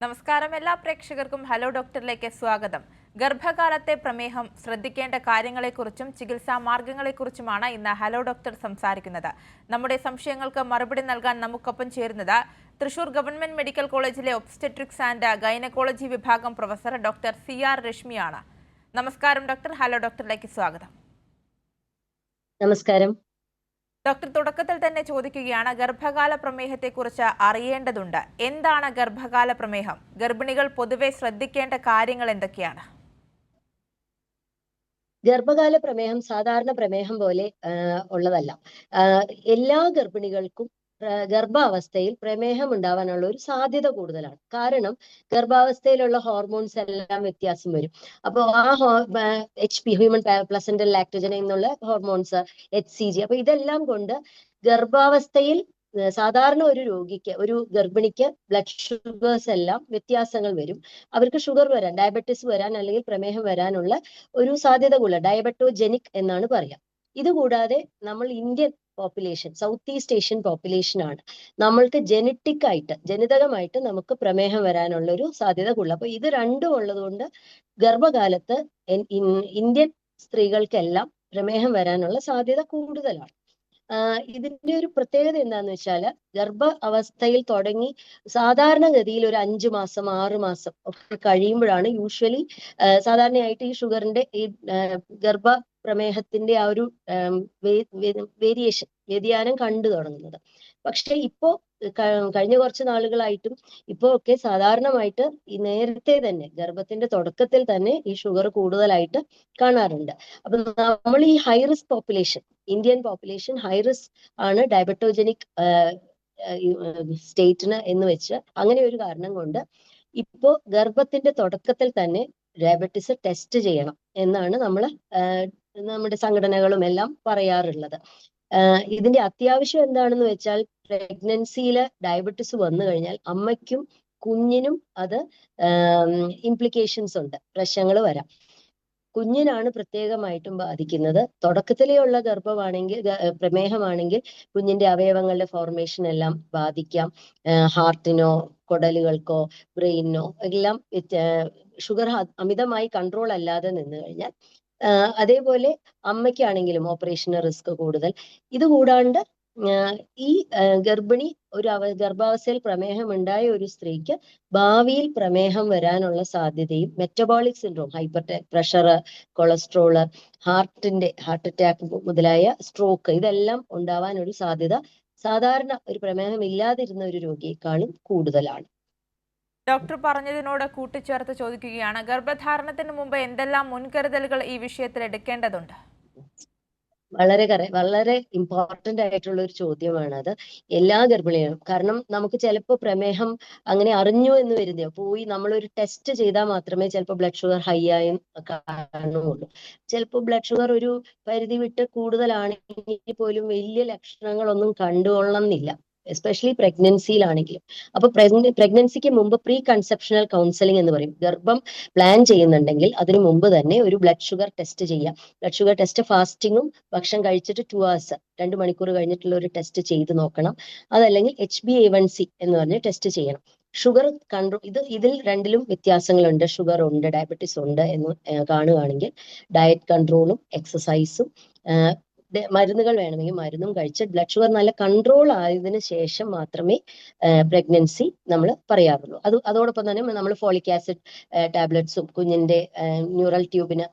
നമസ്കാരം എല്ലാ പ്രേക്ഷകർക്കും ഹലോ ഡോക്ടറിലേക്ക് സ്വാഗതം. ഗർഭകാലത്തെ പ്രമേഹം ശ്രദ്ധിക്കേണ്ട കാര്യങ്ങളെക്കുറിച്ചും ചികിത്സാ മാർഗങ്ങളെക്കുറിച്ചുമാണ് ഇന്ന് ഹലോ ഡോക്ടർ സംസാരിക്കുന്നത്. നമ്മുടെ സംശയങ്ങൾക്ക് മറുപടി നൽകാൻ നമുക്കൊപ്പം ചേരുന്നത് തൃശൂർ ഗവൺമെന്റ് മെഡിക്കൽ കോളേജിലെ ഒബ്സ്റ്റെട്രിക്സ് ആൻഡ് ഗൈനക്കോളജി വിഭാഗം പ്രൊഫസർ ഡോക്ടർ CR രശ്മിയാണ്. നമസ്കാരം ഡോക്ടർ, ഹലോ ഡോക്ടറിലേക്ക് സ്വാഗതം. നമസ്കാരം ഡോക്ടർ, തുടക്കത്തിൽ തന്നെ ചോദിക്കുകയാണ്, ഗർഭകാല പ്രമേഹത്തെക്കുറിച്ച് അറിയേണ്ടതുണ്ട്. എന്താണ് ഗർഭകാല പ്രമേഹം? ഗർഭിണികൾ പൊതുവെ ശ്രദ്ധിക്കേണ്ട കാര്യങ്ങൾ എന്തൊക്കെയാണ്? ഗർഭകാല പ്രമേഹം സാധാരണ പ്രമേഹം പോലെ ഉള്ളതല്ല. എല്ലാ ഗർഭിണികൾക്കും ഗർഭാവസ്ഥയിൽ പ്രമേഹം ഉണ്ടാവാനുള്ള ഒരു സാധ്യത കൂടുതലാണ്. കാരണം ഗർഭാവസ്ഥയിലുള്ള ഹോർമോൺസ് എല്ലാം വ്യത്യാസം വരും. അപ്പോൾ HP ഹ്യൂമൻ പ്ലസന്റൽ ലാക്ടോജൻ എന്നുള്ള ഹോർമോൺസ്, HCG, അപ്പൊ ഇതെല്ലാം കൊണ്ട് ഗർഭാവസ്ഥയിൽ സാധാരണ ഒരു ഗർഭിണിക്ക് ബ്ലഡ് ഷുഗേഴ്സ് എല്ലാം വ്യത്യാസങ്ങൾ വരും. അവർക്ക് ഷുഗർ വരാൻ, ഡയബറ്റിസ് വരാൻ അല്ലെങ്കിൽ പ്രമേഹം വരാനുള്ള ഒരു സാധ്യത കൂടുതൽ, ഡയബറ്റോജെനിക് എന്നാണ് പറയാം. ഇതുകൂടാതെ നമ്മൾ Indian population, south east Asian population ആണ്. നമ്മൾക്ക് ജനിതകമായിട്ട് നമുക്ക് പ്രമേഹം വരാനുള്ള ഒരു സാധ്യത കൂടുതൽ. അപ്പൊ ഇത് രണ്ടും ഉള്ളതുകൊണ്ട് ഗർഭകാലത്ത് ഇന്ത്യൻ സ്ത്രീകൾക്കെല്ലാം പ്രമേഹം വരാനുള്ള സാധ്യത കൂടുതലാണ്. ഇതിന്റെ ഒരു പ്രത്യേകത എന്താന്ന് വെച്ചാല്, ഗർഭ അവസ്ഥയിൽ തുടങ്ങി സാധാരണഗതിയിൽ ഒരു 5 മാസം 6 മാസം ഒക്കെ കഴിയുമ്പോഴാണ് യൂഷ്വലി സാധാരണയായിട്ട് ഈ ഷുഗറിന്റെ ഈ ഗർഭ പ്രമേഹത്തിന്റെ ആ ഒരു വ്യതിയാനം കണ്ടു തുടങ്ങുന്നത്. പക്ഷെ ഇപ്പോ കഴിഞ്ഞ കുറച്ച് നാളുകളായിട്ടും ഇപ്പോ ഒക്കെ സാധാരണമായിട്ട് ഈ നേരത്തെ തന്നെ ഗർഭത്തിന്റെ തുടക്കത്തിൽ തന്നെ ഈ ഷുഗർ കൂടുതലായിട്ട് കാണാറുണ്ട്. അപ്പൊ നമ്മൾ ഈ high risk population, Indian population high risk ആണ് ഡയബറ്റോജനിക് സ്റ്റേറ്റിന് എന്ന് വെച്ച് അങ്ങനെ ഒരു കാരണം കൊണ്ട് ഇപ്പോ ഗർഭത്തിന്റെ തുടക്കത്തിൽ തന്നെ ഡയബറ്റിസ് ടെസ്റ്റ് ചെയ്യണം എന്നാണ് നമ്മുടെ സംഘടനകളും എല്ലാം പറയാറുള്ളത്. ഇതിന്റെ അത്യാവശ്യം എന്താണെന്ന് വെച്ചാൽ, പ്രഗ്നൻസിയിൽ ഡയബറ്റിസ് വന്നു കഴിഞ്ഞാൽ അമ്മയ്ക്കും കുഞ്ഞിനും അത് ഇംപ്ലിക്കേഷൻസ് ഉണ്ട്, പ്രശ്നങ്ങൾ വരാം. കുഞ്ഞിനാണ് പ്രത്യേകമായിട്ടും ബാധിക്കുന്നത്. തുടക്കത്തിലേ ഉള്ള പ്രമേഹമാണെങ്കിൽ കുഞ്ഞിന്റെ അവയവങ്ങളുടെ ഫോർമേഷൻ എല്ലാം ബാധിക്കാം. ഹാർട്ടിനോ കുടലുകൾക്കോ ബ്രെയിനോ എല്ലാം ഷുഗർ അമിതമായി കൺട്രോൾ അല്ലാതെ നിന്ന് കഴിഞ്ഞാൽ, അതേപോലെ അമ്മയ്ക്കാണെങ്കിലും ഓപ്പറേഷന് റിസ്ക് കൂടുതൽ. ഇത് കൂടാണ്ട് ഈ ഗർഭിണി ഗർഭാവസ്ഥയിൽ പ്രമേഹം ഉണ്ടായ ഒരു സ്ത്രീക്ക് ഭാവിയിൽ പ്രമേഹം വരാനുള്ള സാധ്യതയും, metabolic syndrome, pressure, cholesterol, heart attack മുതലായ സ്ട്രോക്ക്, ഇതെല്ലാം ഉണ്ടാവാൻ ഒരു സാധ്യത സാധാരണ ഒരു പ്രമേഹം ഇല്ലാതിരുന്ന ഒരു രോഗിയെക്കാളും കൂടുതലാണ്. ഡോക്ടർ പറഞ്ഞതിനോട് കൂട്ടിച്ചേർത്ത് ചോദിക്കുകയാണ്, ഗർഭധാരണത്തിന് മുമ്പ് എന്തെല്ലാം മുൻകരുതലുകൾ ഈ വിഷയത്തിൽ എടുക്കേണ്ടതുണ്ട്? വളരെ ഇമ്പോർട്ടന്റ് ആയിട്ടുള്ള ഒരു ചോദ്യമാണത് എല്ലാ ഗർഭിണികളും. കാരണം നമുക്ക് ചിലപ്പോൾ പ്രമേഹം അങ്ങനെ അറിഞ്ഞു എന്ന് വരുന്നോ, പോയി നമ്മളൊരു ടെസ്റ്റ് ചെയ്താൽ മാത്രമേ ചിലപ്പോൾ ബ്ലഡ് ഷുഗർ ഹൈ ആയും കാണുകയുള്ളൂ. ചിലപ്പോൾ ബ്ലഡ് ഷുഗർ ഒരു പരിധി വിട്ട് കൂടുതലാണെങ്കിൽ പോലും വലിയ ലക്ഷണങ്ങളൊന്നും കണ്ടുകൊള്ളണമെന്നില്ല, എസ്പെഷ്യലി പ്രഗ്നൻസിയിലാണെങ്കിലും. അപ്പൊ പ്രഗ്നൻസിക്ക് മുമ്പ് പ്രീ കൺസെപ്ഷണൽ കൗൺസിലിംഗ് എന്ന് പറയും. ഗർഭം പ്ലാൻ ചെയ്യുന്നുണ്ടെങ്കിൽ അതിനു മുമ്പ് തന്നെ ഒരു ബ്ലഡ് ഷുഗർ ടെസ്റ്റ് ചെയ്യാം. ബ്ലഡ് ഷുഗർ ടെസ്റ്റ് ഫാസ്റ്റിങ്ങും ഭക്ഷണം കഴിച്ചിട്ട് 2 hours 2 മണിക്കൂർ കഴിഞ്ഞിട്ടുള്ള ഒരു ടെസ്റ്റ് ചെയ്ത് നോക്കണം. അതല്ലെങ്കിൽ HbA1c എന്ന് പറഞ്ഞ് ടെസ്റ്റ് ചെയ്യണം. ഷുഗർ കൺട്രോൾ, ഇതിൽ രണ്ടിലും വ്യത്യാസങ്ങളുണ്ട്. ഷുഗർ ഉണ്ട്, ഡയബറ്റീസ് ഉണ്ട് എന്ന് കാണുകയാണെങ്കിൽ ഡയറ്റ് കൺട്രോളും എക്സസൈസും, മരുന്നുകൾ വേണമെങ്കിൽ മരുന്നും കഴിച്ച് ബ്ലഡ് ഷുഗർ നല്ല കൺട്രോൾ ആയതിനു ശേഷം മാത്രമേ പ്രഗ്നൻസി നമ്മൾ പറയാറുള്ളൂ. അതോടൊപ്പം തന്നെ നമ്മൾ ഫോളിക് ആസിഡ് ടാബ്ലറ്റ്സും, കുഞ്ഞിന്റെ ന്യൂറൽ ട്യൂബിന്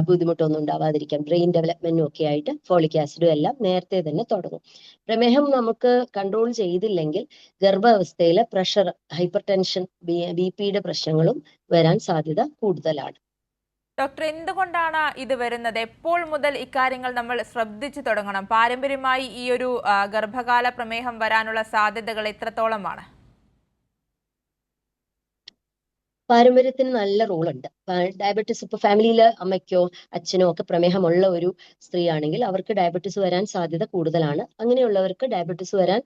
ബുദ്ധിമുട്ടൊന്നും ഉണ്ടാവാതിരിക്കാൻ ബ്രെയിൻ ഡെവലപ്മെന്റും ഒക്കെ ആയിട്ട് ഫോളിക് ആസിഡും എല്ലാം നേരത്തെ തന്നെ തുടങ്ങും. പ്രമേഹം നമുക്ക് കൺട്രോൾ ചെയ്തില്ലെങ്കിൽ ഗർഭാവസ്ഥയിലെ പ്രഷർ, ഹൈപ്പർ ടെൻഷൻ, BP പ്രശ്നങ്ങളും വരാൻ സാധ്യത കൂടുതലാണ്. ഡോക്ടർ, എന്തുകൊണ്ടാണ് ഇത് വരുന്നത്? എപ്പോൾ മുതൽ ഇക്കാര്യങ്ങൾ നമ്മൾ ശ്രദ്ധിച്ചു തുടങ്ങണം? പാരമ്പര്യമായി ഈ ഒരു ഗർഭകാല പ്രമേഹം വരാനുള്ള സാധ്യതകൾ എത്രത്തോളമാണ്? പാരമ്പര്യത്തിന് നല്ല റോളുണ്ട്. ഡയബറ്റിസ് ഇപ്പൊ ഫാമിലിയിലെ അമ്മയ്ക്കോ അച്ഛനോ ഒക്കെ പ്രമേഹമുള്ള ഒരു സ്ത്രീ ആണെങ്കിൽ അവർക്ക് ഡയബറ്റിസ് വരാൻ സാധ്യത കൂടുതലാണ്. അങ്ങനെയുള്ളവർക്ക് ഡയബറ്റിസ് വരാൻ,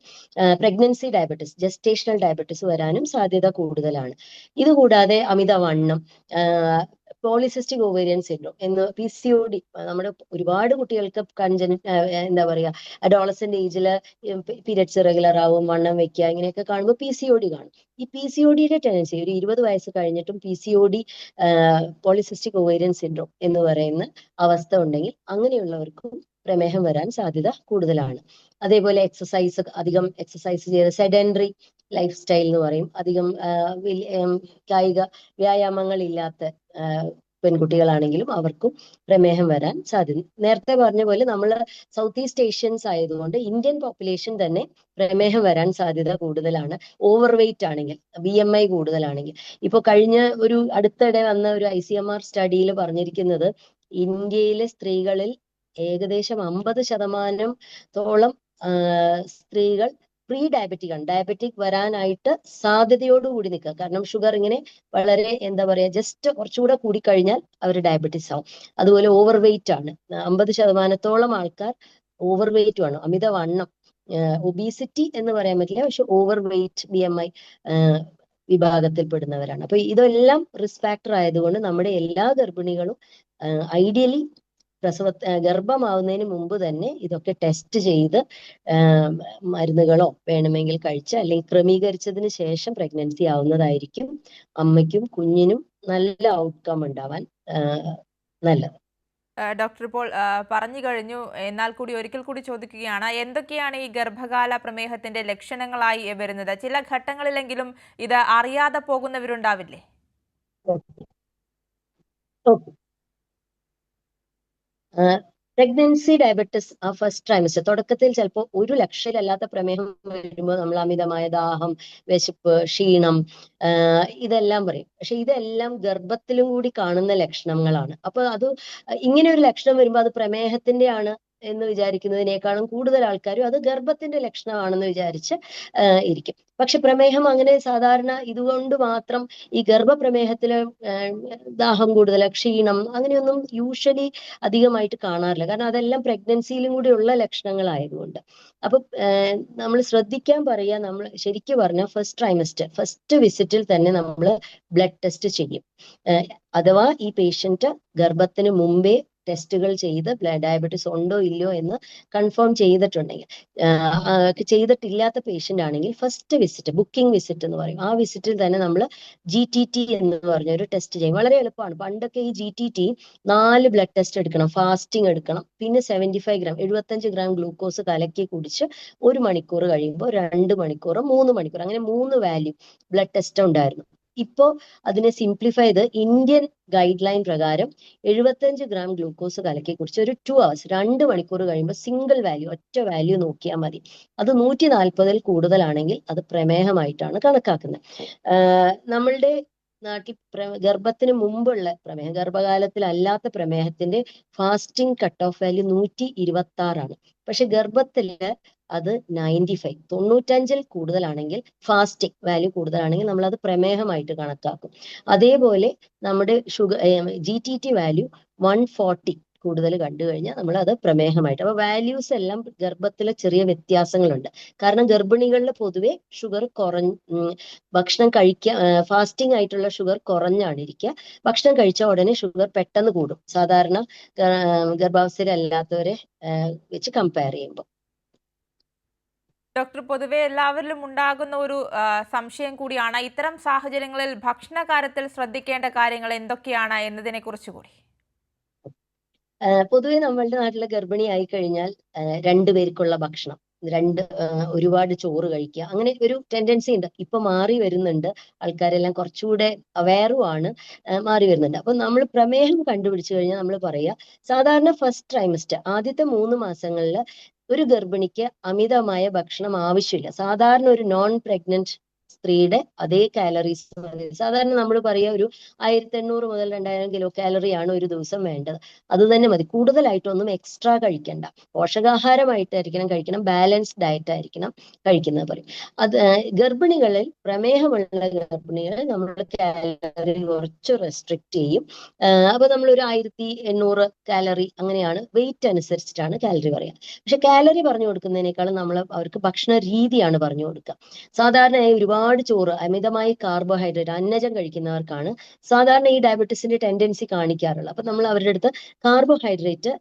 പ്രഗ്നൻസി ഡയബറ്റിസ്, ജസ്റ്റേഷണൽ ഡയബറ്റിസ് വരാനും സാധ്യത കൂടുതലാണ്. ഇതുകൂടാതെ അമിതവണ്ണം, പോളിസിസ്റ്റിക് ഓവേറിയൻ സിൻഡ്രോം എന്ന് PCOD, നമ്മുടെ ഒരുപാട് കുട്ടികൾക്ക് എന്താ പറയാ അഡോളസെന്റ് ഏജില് പീരിയഡ്സ് ഇറഗുലർ ആവും, വണ്ണം വെക്കുക, ഇങ്ങനെയൊക്കെ കാണുമ്പോൾ PCOD കാണും. ഈ PCODയുടെ ടെൻഡൻസി ഒരു 20 വയസ്സ് കഴിഞ്ഞിട്ടും PCOD, പോളിസിസ്റ്റിക് ഓവേറിയൻ സിൻഡ്രോം എന്ന് പറയുന്ന അവസ്ഥ ഉണ്ടെങ്കിൽ അങ്ങനെയുള്ളവർക്കും പ്രമേഹം വരാൻ സാധ്യത കൂടുതലാണ്. അതേപോലെ അധികം എക്സസൈസ് ചെയ്ത് സെഡൻഡറി ലൈഫ് സ്റ്റൈൽ എന്ന് പറയും, അധികം കായിക വ്യായാമങ്ങൾ ഇല്ലാത്ത പെൺകുട്ടികളാണെങ്കിലും അവർക്കും പ്രമേഹം വരാൻ സാധ്യത. നേരത്തെ പറഞ്ഞ പോലെ നമ്മൾ സൗത്ത് ഈസ്റ്റ് ഏഷ്യൻസ് ആയതുകൊണ്ട് ഇന്ത്യൻ പോപ്പുലേഷൻ തന്നെ പ്രമേഹം വരാൻ സാധ്യത കൂടുതലാണ്. ഓവർ വെയിറ്റ് ആണെങ്കിൽ, BMI കൂടുതലാണെങ്കിൽ. ഇപ്പൊ കഴിഞ്ഞ അടുത്തിടെ വന്ന ഒരു ICMR സ്റ്റഡിയിൽ പറഞ്ഞിരിക്കുന്നത് ഇന്ത്യയിലെ സ്ത്രീകളിൽ ഏകദേശം 50% സ്ത്രീകൾ പ്രീ ഡയബറ്റിക് ആണ്, ഡയബറ്റിക് വരാനായിട്ട് സാധ്യതയോടുകൂടി നിൽക്കുക. കാരണം ഷുഗർ ഇങ്ങനെ വളരെ എന്താ പറയാ ജസ്റ്റ് കുറച്ചുകൂടെ കൂടിക്കഴിഞ്ഞാൽ അവർ ഡയബറ്റിസ് ആവും. അതുപോലെ ഓവർ വെയിറ്റ് ആണ്, 50% ആൾക്കാർ ഓവർ വെയിറ്റും ആണ്, അമിതവണ്ണം. ഒബീസിറ്റി എന്ന് പറയാൻ പറ്റില്ല, പക്ഷെ ഓവർ വെയിറ്റ് BMI വിഭാഗത്തിൽപ്പെടുന്നവരാണ്. അപ്പൊ ഇതെല്ലാം റിസ്ക് ഫാക്ടർ ആയതുകൊണ്ട് നമ്മുടെ എല്ലാ ഗർഭിണികളും ഐഡിയലി ഗർഭമാവുന്നതിന് മുമ്പ് തന്നെ ഇതൊക്കെ ടെസ്റ്റ് ചെയ്ത് മരുന്നുകളോ വേണമെങ്കിൽ കഴിച്ച് അല്ലെങ്കിൽ ക്രമീകരിച്ചതിന് ശേഷം പ്രഗ്നൻസി ആവുന്നതായിരിക്കും അമ്മയ്ക്കും കുഞ്ഞിനും നല്ല ഔട്ട്കം ഉണ്ടാവാൻ നല്ലത്. ഡോക്ടർ ഇപ്പോൾ പറഞ്ഞു കഴിഞ്ഞു, എന്നാൽ കൂടി ഒരിക്കൽ കൂടി ചോദിക്കുകയാണ്, എന്തൊക്കെയാണ് ഈ ഗർഭകാല പ്രമേഹത്തിന്റെ ലക്ഷണങ്ങളായി വരുന്നത്? ചില ഘട്ടങ്ങളിലെങ്കിലും ഇത് അറിയാതെ പോകുന്നവരുണ്ടാവില്ലേ? പ്രഗ്നൻസി ഡയബറ്റിസ് ഫസ്റ്റ് ട്രൈമസ്റ്റർ തുടക്കത്തിൽ ചിലപ്പോൾ ഒരു ലക്ഷണമില്ലാത്ത പ്രമേഹം വരുമ്പോൾ നമ്മൾ അമിതമായ ദാഹം, വിശപ്പ്, ക്ഷീണം ഇതെല്ലാം പറയും. പക്ഷെ ഇതെല്ലാം ഗർഭത്തിലും കൂടി കാണുന്ന ലക്ഷണങ്ങളാണ്. അപ്പൊ ഇങ്ങനെ ഒരു ലക്ഷണം വരുമ്പോൾ അത് പ്രമേഹത്തിന്റെ ആണ് എന്ന് വിചാരിക്കുന്നതിനേക്കാളും കൂടുതൽ ആൾക്കാരും അത് ഗർഭത്തിന്റെ ലക്ഷണമാണെന്ന് വിചാരിച്ച് ഇരിക്കും. പക്ഷെ പ്രമേഹം അങ്ങനെ സാധാരണ ഇതുകൊണ്ട് മാത്രം ഈ ഗർഭപ്രമേഹത്തില് ദാഹം കൂടുതൽ, ക്ഷീണം അങ്ങനെയൊന്നും യൂഷ്വലി അധികമായിട്ട് കാണാറില്ല. കാരണം അതെല്ലാം പ്രഗ്നൻസിയിലും കൂടി ഉള്ള ലക്ഷണങ്ങളായതുകൊണ്ട്. അപ്പൊ നമ്മൾ ശ്രദ്ധിക്കാൻ പറയാ, നമ്മൾ ശരിക്കും പറഞ്ഞാൽ ഫസ്റ്റ് വിസിറ്റിൽ തന്നെ നമ്മൾ ബ്ലഡ് ടെസ്റ്റ് ചെയ്യും. അഥവാ ഈ പേഷ്യന്റ് ഗർഭത്തിന് മുമ്പേ ടെസ്റ്റുകൾ ചെയ്ത് ഡയബറ്റീസ് ഉണ്ടോ ഇല്ലയോ എന്ന് കൺഫേം ചെയ്തിട്ടുണ്ടെങ്കിൽ, ചെയ്തിട്ടില്ലാത്ത പേഷ്യന്റ് ആണെങ്കിൽ ഫസ്റ്റ് വിസിറ്റ്, ബുക്കിംഗ് വിസിറ്റ് എന്ന് പറയും, ആ വിസിറ്റിൽ തന്നെ നമ്മൾ GTT എന്ന് പറഞ്ഞ ഒരു ടെസ്റ്റ് ചെയ്യും. വളരെ എളുപ്പമാണ്. പണ്ടൊക്കെ ഈ GTT 4 ബ്ലഡ് ടെസ്റ്റ് എടുക്കണം, ഫാസ്റ്റിംഗ് എടുക്കണം, പിന്നെ 75 ഗ്രാം ഗ്ലൂക്കോസ് കലക്കി കുടിച്ച് 1 മണിക്കൂർ കഴിയുമ്പോൾ 2 മണിക്കൂർ, 3 മണിക്കൂർ, അങ്ങനെ 3 വാല്യൂ ബ്ലഡ് ടെസ്റ്റ് ഉണ്ടായിരുന്നു. ഇപ്പോ അതിനെ സിംപ്ലിഫൈ ചെയ്ത് ഇന്ത്യൻ ഗൈഡ് ലൈൻ പ്രകാരം 75 ഗ്രാം ഗ്ലൂക്കോസ് കലക്കി കുടിച്ച് ഒരു 2 hours 2 മണിക്കൂർ കഴിയുമ്പോൾ സിംഗിൾ വാല്യൂ, ഒറ്റ വാല്യൂ നോക്കിയാൽ മതി. അത് 140 കൂടുതലാണെങ്കിൽ അത് പ്രമേഹമായിട്ടാണ് കണക്കാക്കുന്നത്. നമ്മളുടെ നാട്ടിൽ ഗർഭത്തിന് മുമ്പുള്ള പ്രമേഹം, ഗർഭകാലത്തിൽ അല്ലാത്ത പ്രമേഹത്തിന്റെ ഫാസ്റ്റിംഗ് കട്ട് ഓഫ് വാല്യൂ 126 ആണ്. പക്ഷെ ഗർഭത്തില് അത് 95 കൂടുതലാണെങ്കിൽ, ഫാസ്റ്റിംഗ് വാല്യൂ കൂടുതലാണെങ്കിൽ നമ്മൾ അത് പ്രമേഹമായിട്ട് കണക്കാക്കും. അതേപോലെ നമ്മുടെ GTT വാല്യൂ 140 കൂടുതൽ കണ്ടു കഴിഞ്ഞാൽ നമ്മൾ അത് പ്രമേഹമായിട്ട്. അപ്പൊ വാല്യൂസ് എല്ലാം ഗർഭത്തിലെ ചെറിയ വ്യത്യാസങ്ങളുണ്ട്. കാരണം ഗർഭിണികളിൽ പൊതുവെ ഷുഗർ ഭക്ഷണം ഫാസ്റ്റിംഗ് ആയിട്ടുള്ള ഷുഗർ കുറഞ്ഞാണ് ഇരിക്കുക. ഭക്ഷണം കഴിച്ച ഉടനെ ഷുഗർ പെട്ടെന്ന് കൂടും, സാധാരണ ഗർഭാവസ്ഥയിലല്ലാത്തവരെ വെച്ച് കമ്പയർ ചെയ്യുമ്പോൾ. ഡോക്ടർ, പൊതുവെ എല്ലാവരിലും ഉണ്ടാകുന്ന ഒരു സംശയം കൂടിയാണ്, ഇത്തരം സാഹചര്യങ്ങളിൽ ഭക്ഷണ കാര്യത്തിൽ ശ്രദ്ധിക്കേണ്ട കാര്യങ്ങൾ എന്തൊക്കെയാണ് എന്നതിനെ കുറിച്ച് കൂടി. പൊതുവെ നമ്മളുടെ നാട്ടിലെ ഗർഭിണി ആയി കഴിഞ്ഞാൽ 2 പേർക്കുള്ള ഭക്ഷണം, ഒരുപാട് ചോറ് കഴിക്കുക, അങ്ങനെ ഒരു ടെൻഡൻസി ഉണ്ട്. ഇപ്പൊ മാറി വരുന്നുണ്ട്, ആൾക്കാരെല്ലാം കുറച്ചുകൂടെ അവെയറുമാണ്, മാറി വരുന്നുണ്ട്. അപ്പൊ നമ്മൾ പ്രമേഹം കണ്ടുപിടിച്ചു കഴിഞ്ഞാൽ നമ്മൾ പറയാ, സാധാരണ ഫസ്റ്റ് ട്രൈമസ്റ്റർ ആദ്യത്തെ 3 മാസങ്ങളിൽ ഒരു ഗർഭിണിക്ക് അമിതമായ ഭക്ഷണം ആവശ്യമില്ല. സാധാരണ ഒരു നോൺ പ്രഗ്നന്റ് സ്ത്രീയുടെ അതേ കാലറീസ് മതി. സാധാരണ നമ്മൾ പറയാ ഒരു 1800 മുതൽ 2000 കിലോ കാലറിയാണ് ഒരു ദിവസം വേണ്ടത്. അത് തന്നെ മതി, കൂടുതലായിട്ടൊന്നും എക്സ്ട്രാ കഴിക്കണ്ട. പോഷകാഹാരമായിട്ടായിരിക്കണം കഴിക്കണം, ബാലൻസ്ഡ് ഡയറ്റ് ആയിരിക്കണം കഴിക്കുന്നത് പറയും. അത് ഗർഭിണികളിൽ, പ്രമേഹമുള്ള ഗർഭിണികളിൽ നമ്മൾ കാലറി കുറച്ച് റെസ്ട്രിക്ട് ചെയ്യും. അപ്പൊ നമ്മൾ ഒരു 1800 കാലറി, അങ്ങനെയാണ് വെയിറ്റ് അനുസരിച്ചിട്ടാണ് കാലറി പറയുക. പക്ഷെ കാലറി പറഞ്ഞു കൊടുക്കുന്നതിനേക്കാളും നമ്മൾ അവർക്ക് ഭക്ഷണ രീതിയാണ് പറഞ്ഞു കൊടുക്കുക. സാധാരണയായി ഒരുപാട് ഒരുപാട് ചോറ്, അമിതമായി കാർബോഹൈഡ്രേറ്റ്, അന്നജം കഴിക്കുന്നവർക്കാണ് സാധാരണ ഈ ഡയബറ്റീസിന്റെ ടെൻഡൻസി കാണിക്കാറുള്ളത്. അപ്പൊ നമ്മൾ അവരുടെ അടുത്ത് കാർബോഹൈഡ്രേറ്റ്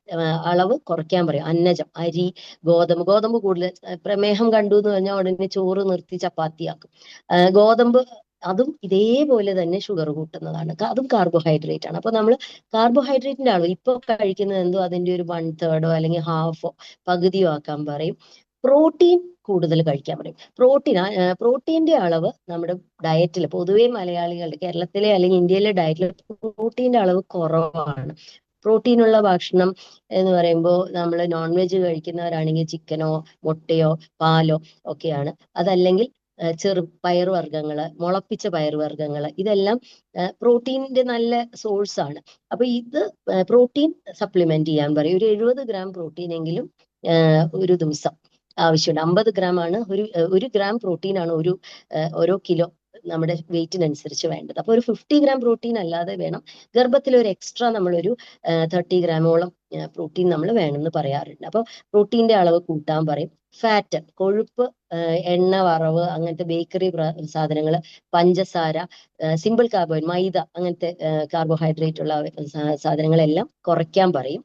അളവ് കുറയ്ക്കാൻ പറയും. അന്നജം, അരി, ഗോതമ്പ് കൂടുതൽ. പ്രമേഹം കണ്ടു എന്ന് പറഞ്ഞാൽ ഉടനെ ചോറ് നിർത്തി ചപ്പാത്തിയാക്കും. ഗോതമ്പ് അതും ഇതേപോലെ തന്നെ ഷുഗർ കൂട്ടുന്നതാണ്, അതും കാർബോഹൈഡ്രേറ്റ് ആണ്. അപ്പൊ നമ്മൾ കാർബോഹൈഡ്രേറ്റിന്റെ അളവ് ഇപ്പൊ കഴിക്കുന്നത് എന്തോ അതിന്റെ ഒരു 1/3 അല്ലെങ്കിൽ ഹാഫോ പകുതിയോ ആക്കാൻ പറയും. പ്രോട്ടീൻ കൂടുതൽ കഴിക്കാൻ പറയും. പ്രോട്ടീന്റെ അളവ് നമ്മുടെ ഡയറ്റിൽ പൊതുവെ മലയാളികളുടെ, കേരളത്തിലെ അല്ലെങ്കിൽ ഇന്ത്യയിലെ ഡയറ്റിൽ പ്രോട്ടീന്റെ അളവ് കുറവാണ്. പ്രോട്ടീനുള്ള ഭക്ഷണം എന്ന് പറയുമ്പോൾ നമ്മൾ നോൺ വെജ് കഴിക്കുന്നവരാണെങ്കിൽ ചിക്കനോ മുട്ടയോ പാലോ ഒക്കെയാണ്. അതല്ലെങ്കിൽ പയറുവർഗ്ഗങ്ങള്, മുളപ്പിച്ച പയറുവർഗ്ഗങ്ങള്, ഇതെല്ലാം പ്രോട്ടീനിന്റെ നല്ല സോഴ്സ് ആണ്. അപ്പൊ ഇത് പ്രോട്ടീൻ സപ്ലിമെന്റ് ചെയ്യാൻ പറയും. ഒരു 70 ഗ്രാം പ്രോട്ടീൻ എങ്കിലും ഒരു ദിവസം ആവശ്യമുണ്ട്. 50 ഗ്രാം ആണ് ഒരു ഗ്രാം പ്രോട്ടീൻ ആണ് ഓരോ കിലോ നമ്മുടെ വെയിറ്റിനനുസരിച്ച് വേണ്ടത്. അപ്പൊ ഒരു 50 ഗ്രാം പ്രോട്ടീൻ അല്ലാതെ വേണം. ഗർഭത്തിൽ ഒരു എക്സ്ട്രാ നമ്മളൊരു 30 ഗ്രാമോളം പ്രോട്ടീൻ നമ്മൾ വേണമെന്ന് പറയാറുണ്ട്. അപ്പൊ പ്രോട്ടീന്റെ അളവ് കൂട്ടാൻ പറയും. ഫാറ്റ്, കൊഴുപ്പ്, എണ്ണ, വറവ്, അങ്ങനത്തെ ബേക്കറി സാധനങ്ങൾ, പഞ്ചസാര, സിമ്പിൾ കാർബോഹൈഡ്രേറ്റ്, മൈദ, അങ്ങനത്തെ കാർബോഹൈഡ്രേറ്റ് ഉള്ള സാധനങ്ങളെല്ലാം കുറയ്ക്കാൻ പറയും.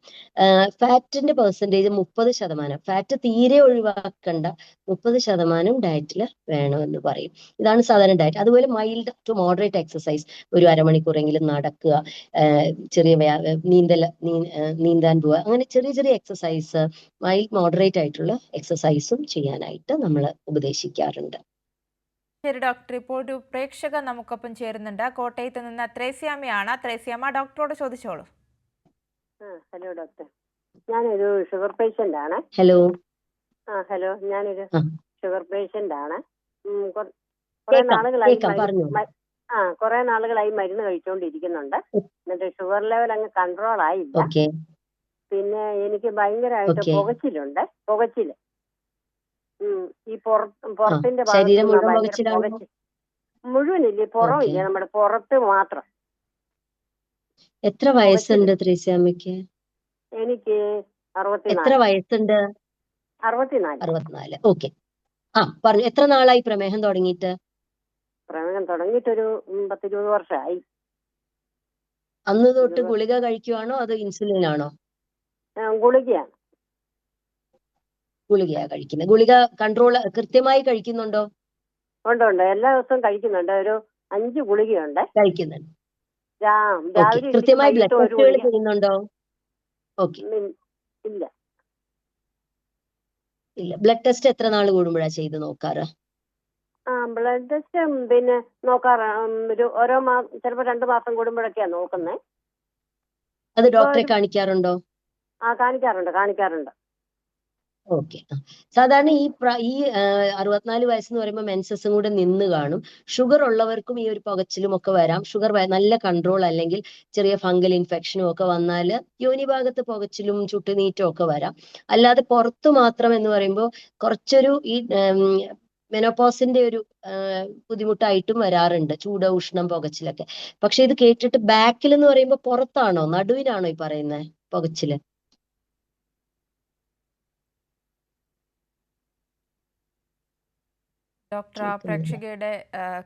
ഫാറ്റിന്റെ പെർസെൻറ്റേജ് 30%. ഫാറ്റ് തീരെ ഒഴിവാക്കണ്ട, 30% ഡയറ്റിൽ വേണമെന്ന് പറയും. ഇതാണ് സാധാരണ ഡയറ്റ്. അതുപോലെ മൈൽഡ് ടു മോഡറേറ്റ് എക്സസൈസ്, ഒരു അരമണിക്കൂറെങ്കിലും നടക്കുക, ചെറിയ നീന്താൻ പോവുക, അങ്ങനെ ചെറിയ ചെറിയ എക്സസൈസ്, മൈൽഡ് മോഡറേറ്റ് ആയിട്ടുള്ള എക്സസൈസും ചെയ്യാനായിട്ട് നമ്മൾ ഉപദേശിക്കാറുണ്ട്. ശരി ഡോക്ടർ, ഇപ്പോൾ ഒരു പ്രേക്ഷക നമുക്കൊപ്പം ചേരുന്നുണ്ട്. കോട്ടയത്ത് നിന്ന് ത്രേസ്യാമ്മയാണ്. ത്രേസ്യാമ്മ, ഡോക്ടറോട് ചോദിച്ചോളൂ. ഹലോ ഡോക്ടർ, ഞാനൊരു ഷുഗർ പേഷ്യന്റ് ആണ്. ഹലോ. ഹലോ, ഞാനൊരു ഷുഗർ പേഷ്യന്റ് ആണ്. കുറെ നാളുകളായി മരുന്ന് കഴിച്ചുകൊണ്ടിരിക്കുന്നുണ്ട്. എന്നിട്ട് ഷുഗർ ലെവൽ അങ്ങ് കൺട്രോൾ ആയില്ല. പിന്നെ എനിക്ക് ഭയങ്കരമായിട്ട് പുകച്ചില് ഈ പുറത്തിന്റെ ഭാഗത്ത് മുഴുവനില്ലേ, പുറമില്ല, നമ്മുടെ പുറത്ത് മാത്രം. എത്ര വയസ്സുണ്ട് ത്രേസ്യാമ്മയ്ക്ക്? എനിക്ക് 64. എത്ര വയസ്സുണ്ട്? 64. ഓക്കെ. പറഞ്ഞു. എത്ര നാളായി പ്രമേഹം തുടങ്ങിയിട്ട്? പ്രമേഹം തുടങ്ങിയിട്ടൊരു 10-20 വർഷമായി. അന്ന് തൊട്ട് ഗുളിക കഴിക്കുവാണോ അതോ ഇൻസുലിൻ ആണോ? ഗുളികയാണ്. ഗുളികയാ കഴിക്കുന്നത്. ഗുളിക കൺട്രോൾ കൃത്യമായി കഴിക്കുന്നുണ്ടോ? ഉണ്ട്, എല്ലാ ദിവസവും കഴിക്കുന്നുണ്ട്. ഒരു 5 ഗുളികയുണ്ട്. കഴിക്കുന്നുണ്ട്. രാവിലെ കൃത്യമായി ബ്ലഡ് ടെസ്റ്റുകൾ ചെയ്യുന്നുണ്ടോ? ഓക്കെ. ഇല്ല. ബ്ലഡ് ടെസ്റ്റ് എത്ര നാൾ കൂടുമ്പോഴാണ് ചെയ്ത് നോക്കാറ്? ബ്ലഡ് ടെസ്റ്റ് പിന്നെ നോക്കാറ് ഓരോ ചിലപ്പോ 2 മാസം കൂടുമ്പോഴൊക്കെയാണ് നോക്കുന്നത്. അത് ഡോക്ടറെ കാണിക്കാറുണ്ടോ? കാണിക്കാറുണ്ട്. ഓക്കെ. സാധാരണ ഈ 64 വയസ്സെന്ന് പറയുമ്പോൾ മെൻസസും കൂടെ നിന്ന് കാണും. ഷുഗർ ഉള്ളവർക്കും ഈ ഒരു പുകച്ചിലും ഒക്കെ വരാം. ഷുഗർ നല്ല കൺട്രോൾ അല്ലെങ്കിൽ ചെറിയ ഫംഗൽ ഇൻഫെക്ഷനും ഒക്കെ വന്നാൽ യോനി ഭാഗത്ത് പുകച്ചിലും ചുട്ടുനീറ്റും ഒക്കെ വരാം. അല്ലാതെ പുറത്തു മാത്രം എന്ന് പറയുമ്പോൾ കുറച്ചൊരു ഈ മെനോപോസിന്റെ ഒരു ബുദ്ധിമുട്ടായിട്ടും വരാറുണ്ട്, ചൂട്, ഉഷ്ണം, പുകച്ചിലൊക്കെ. പക്ഷെ ഇത് കേട്ടിട്ട് ബാക്കിൽ എന്ന് പറയുമ്പോൾ പുറത്താണോ, നടുവിനാണോ ഈ പറയുന്നത് പുകച്ചില്? ഡോക്ടർ, പ്രേക്ഷകയുടെ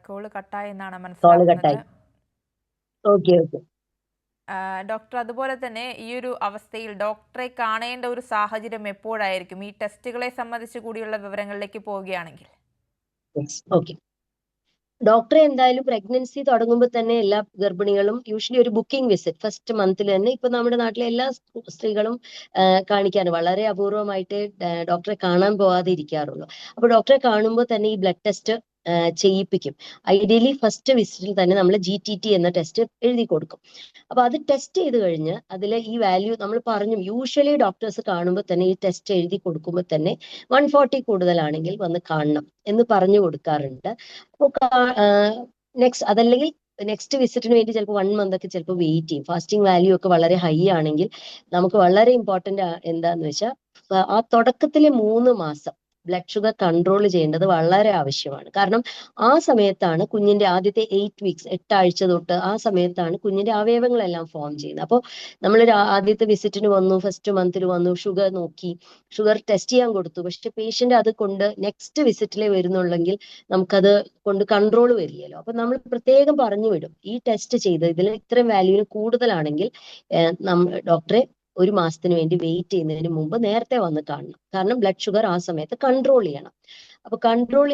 കോള് കട്ടായി എന്നാണ് മനസ്സിലാക്കുന്നത്. ഡോക്ടർ, അതുപോലെ തന്നെ ഈ ഒരു അവസ്ഥയിൽ ഡോക്ടറെ കാണേണ്ട ഒരു സാഹചര്യം എപ്പോഴായിരിക്കും, ഈ ടെസ്റ്റുകളെ സംബന്ധിച്ച് കൂടിയുള്ള വിവരങ്ങളിലേക്ക് പോവുകയാണെങ്കിൽ? ഡോക്ടറെ എന്തായാലും പ്രഗ്നൻസി തുടങ്ങുമ്പോൾ തന്നെ എല്ലാ ഗർഭിണികളും യൂഷ്വലി ഒരു ബുക്കിംഗ് വിസിറ്റ് ഫസ്റ്റ് മന്തിൽ തന്നെ, ഇപ്പൊ നമ്മുടെ നാട്ടിലെ എല്ലാ സ്ത്രീകളും കാണിക്കാറ് വളരെ അപൂർവമായിട്ട് ഡോക്ടറെ കാണാൻ പോവാതെ ഇരിക്കാറുള്ളൂ. അപ്പൊ ഡോക്ടറെ കാണുമ്പോൾ തന്നെ ഈ ബ്ലഡ് ടെസ്റ്റ് ചെയ്യിപ്പിക്കും. ഐഡിയലി ഫസ്റ്റ് വിസിറ്റിൽ തന്നെ നമ്മൾ GTT എന്ന ടെസ്റ്റ് എഴുതി കൊടുക്കും. അപ്പൊ അത് ടെസ്റ്റ് ചെയ്ത് കഴിഞ്ഞ് അതിൽ ഈ വാല്യൂ നമ്മൾ പറഞ്ഞു, യൂഷ്വലി ഡോക്ടേഴ്സ് കാണുമ്പോൾ തന്നെ ഈ ടെസ്റ്റ് എഴുതി കൊടുക്കുമ്പോൾ തന്നെ 140 കൂടുതലാണെങ്കിൽ വന്ന് കാണണം എന്ന് പറഞ്ഞു കൊടുക്കാറുണ്ട്. അപ്പോൾ അതല്ലെങ്കിൽ നെക്സ്റ്റ് വിസിറ്റിന് വേണ്ടി ചിലപ്പോൾ 1 മന്ത് ഒക്കെ ചിലപ്പോൾ വെയിറ്റ് ചെയ്യും. ഫാസ്റ്റിംഗ് വാല്യൂ ഒക്കെ വളരെ ഹൈ ആണെങ്കിൽ നമുക്ക് വളരെ ഇമ്പോർട്ടന്റ് എന്താന്ന് വെച്ചാൽ ആ തുടക്കത്തിലെ 3 മാസം ബ്ലഡ് ഷുഗർ കൺട്രോൾ ചെയ്യേണ്ടത് വളരെ ആവശ്യമാണ്. കാരണം ആ സമയത്താണ് കുഞ്ഞിന്റെ ആദ്യത്തെ 8 വീക്സ് 8 ആഴ്ച തൊട്ട് ആ സമയത്താണ് കുഞ്ഞിന്റെ അവയവങ്ങളെല്ലാം ഫോം ചെയ്യുന്നത്. അപ്പോൾ നമ്മൾ ആദ്യത്തെ വിസിറ്റിന് വന്നു, ഫസ്റ്റ് മന്തിൽ വന്നു, ഷുഗർ നോക്കി, ഷുഗർ ടെസ്റ്റ് ചെയ്യാൻ കൊടുത്തു. പക്ഷെ പേഷ്യന്റ് അത് കൊണ്ട് നെക്സ്റ്റ് വിസിറ്റിലേ വരുന്നുള്ളെങ്കിൽ നമുക്കത് കൊണ്ട് കൺട്രോൾ വരികയല്ലോ. അപ്പൊ നമ്മൾ പ്രത്യേകം പറഞ്ഞു വിടും, ഈ ടെസ്റ്റ് ചെയ്ത് ഇതിൽ ഇത്രയും വാല്യൂവിന് കൂടുതലാണെങ്കിൽ ഡോക്ടറെ 1 മാസത്തിന് വേണ്ടി വെയിറ്റ് ചെയ്യുന്നതിന് മുമ്പ് നേരത്തെ വന്ന് കാണണം. കാരണം ബ്ലഡ് ഷുഗർ ആ സമയത്ത് കൺട്രോൾ ചെയ്യണം. അപ്പൊ കൺട്രോൾ